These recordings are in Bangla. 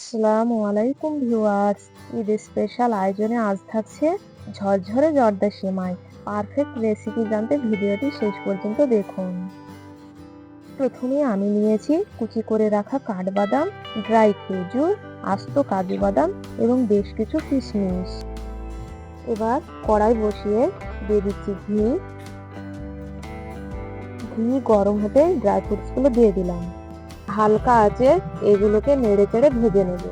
আসসালামু আলাইকুম ভিউয়ার্স। ঈদের স্পেশাল আয়োজনে আজ থাকছে ঝরঝরে জর্দা সেমাই। পারফেক্ট রেসিপি জানতে ভিডিওটি শেষ পর্যন্ত দেখুন। প্রথমে আমি নিয়েছি কুচি করে রাখা কাঠবাদাম, ড্রাই খেজুর, আস্ত কাজু বাদাম এবং বেশ কিছু কিশমিশ। এবার কড়াই বসিয়ে দিয়ে দিচ্ছি ঘি গরম হতে ড্রাই ফ্রুটসগুলো দিয়ে দিলাম। হালকা আঁচে এগুলোকে নেড়ে চেড়ে ভেজে নেব।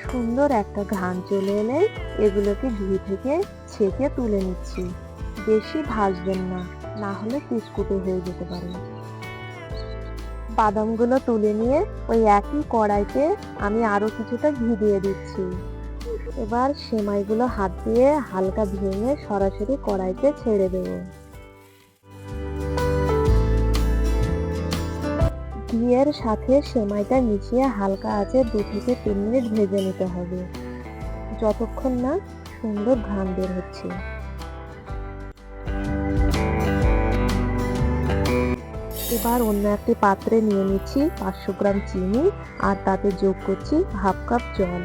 সুন্দর একটা ঘ্রাণ চলে এলে এগুলোকে ঘি থেকে ছেঁকে তুলে নিচ্ছি। বেশি ভাজবেন না, না হলে কুচকুচে হয়ে যেতে পারে। বাদামগুলো তুলে নিয়ে ওই একই কড়াইতে আমি আরো কিছুটা ঘি দিয়ে দিচ্ছি। এবার সেমাইগুলো হাত দিয়ে হালকা ভেঙে সরাসরি কড়াইতে ছেড়ে দেবো। ঘিয়ের সাথে সেমাইটা মিশিয়ে হালকা আঁচে 2 থেকে 3 মিনিট ভেজে নিতে হবে, যতক্ষণ না সুন্দর ঘ্রাণ বের হচ্ছে। এবার অন্য একটি পাত্রে নিয়ে নিচ্ছি 500 গ্রাম চিনি আর তাতে যোগ করছি হাফ কাপ জল।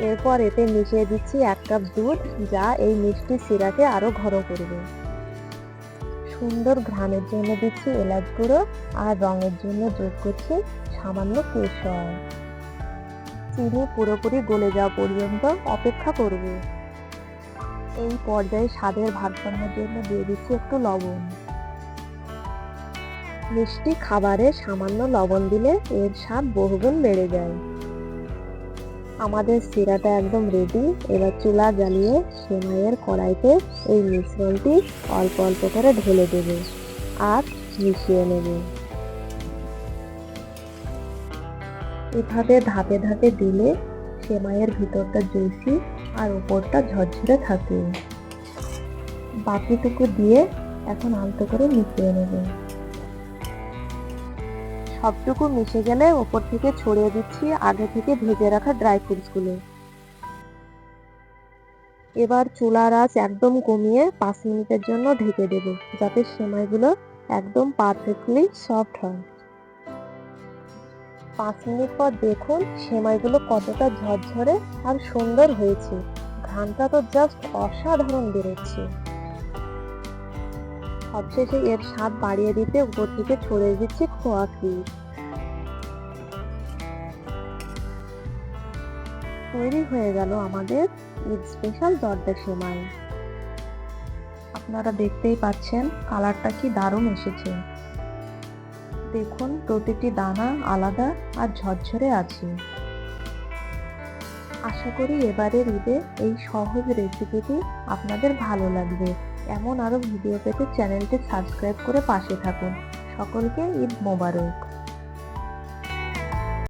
এরপর এতে মিশিয়ে দিচ্ছি 1 কাপ দুধ, যা এই মিষ্টি সিরাকে আরো ঘন করবে। সুন্দর ঘ্রাণের জন্য দিচ্ছি এলাচ গুঁড়ো আর রঙের জন্য যোগ করছি সামান্য কেশর। চিনি পুরোপুরি গলে যাওয়া পর্যন্ত অপেক্ষা করব। এই পর্যায়ে স্বাদের ভারসাম্যের জন্য দিয়ে দিচ্ছি একটু লবণ। মিষ্টি খাবারে সামান্য লবণ দিলে এর স্বাদ বহুগুণ বেড়ে যায়। আমাদের সিরাটা একদম রেডি। এবার চুলা জ্বালিয়ে সেমাইয়ের কড়াইতে এই মিশ্রণটি অল্প অল্প করে ঢেলে দেবে আর মিশিয়ে নেব। এভাবে ধাপে ধাপে দিলে সেমাইয়ের ভিতরটা জুসি আর উপরটা ঝরঝরে থাকে। বাকিটুকু দিয়ে এখন আলতো করে মিশিয়ে নেব। সবটুকু মিশে গেলে উপর থেকে ছড়িয়ে দিচ্ছি আগে থেকে ভেজে রাখা ড্রাই ফ্রুটসগুলো। এবার চুলার আঁচ একদম কমিয়ে 5 মিনিটের জন্য ঢেকে দেব, যাতে সেমাইগুলো একদম পারফেক্টলি সফট হয়। 5 মিনিট পর দেখুন সেমাইগুলো কতটা ঝরঝরে আর সুন্দর হয়েছে। ঘ্রাণটা তো জাস্ট অসাধারণ বেরোচ্ছে। সবশেষে এর স্বাদ বাড়িয়ে দিতে উপর থেকে ছড়িয়ে দিচ্ছি খোয়া ক্ষীর। তৈরি হয়ে গেল আমাদের ঈদ স্পেশাল জর্দা সেমাই। আপনারা দেখতেই পাচ্ছেন কালারটা কি দারুণ এসেছে। দেখুন প্রতিটি দানা আলাদা আর ঝরঝরে আছে। আশা করি এবারের ঈদে এই সহজ রেসিপিটি আপনাদের ভালো লাগবে। এমন আরো ভিডিও পেতে চ্যানেলটি সাবস্ক্রাইব করে পাশে থাকুন। সকলকে ঈদ মোবারক।